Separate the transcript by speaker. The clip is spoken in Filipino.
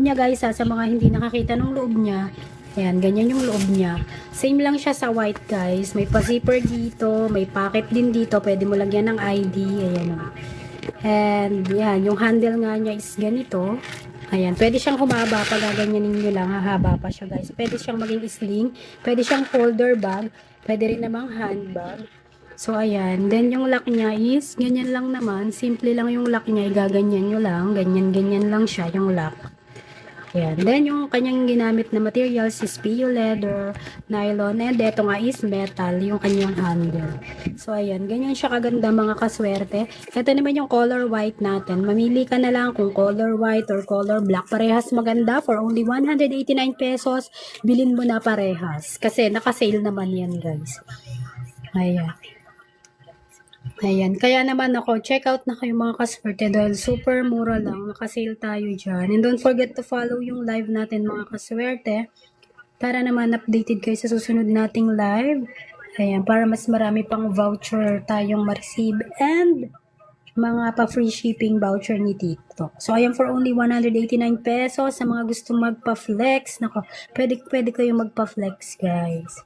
Speaker 1: niya guys sa mga hindi nakakita ng loob niya. Ayan, ganyan yung loob niya. Same lang siya sa white guys. May pa-zipper dito, may pocket din dito. Pwede mo lagyan ng ID. Ayan o. And yan, yung handle nga niya is ganito. Ayan, pwede siyang humaba pag gaganyanin nyo lang. Hahaba pa siya guys. Pwede siyang maging sling. Pwede siyang holder bag. Pwede rin namang handbag. So, ayan. Then, yung lock niya is, ganyan lang naman. Simple lang yung lock niya. Igaganyan nyo lang. Ganyan-ganyan lang siya, yung lock. Ayan. Then, yung kanyang ginamit na materials is PU leather, nylon, and eto nga is metal, yung kanyang handle. So, ayan. Ganyan siya kaganda mga kaswerte. Ito naman yung color white natin. Mamili ka na lang kung color white or color black. Parehas maganda for only 189 pesos. Bilin mo na parehas. Kasi naka-sale naman yan guys. Ayan. Ayan, kaya naman ako, check out na kayo mga kaswerte dahil super mura lang, nakasale tayo dyan. And don't forget to follow yung live natin mga kaswerte para naman updated kayo sa susunod nating live. Ayan, para mas marami pang voucher tayong ma-receive and mga pa-free shipping voucher ni TikTok. So, ayan for only 189 pesos sa mga gusto magpa-flex. Nako, pwede kayo magpa-flex guys.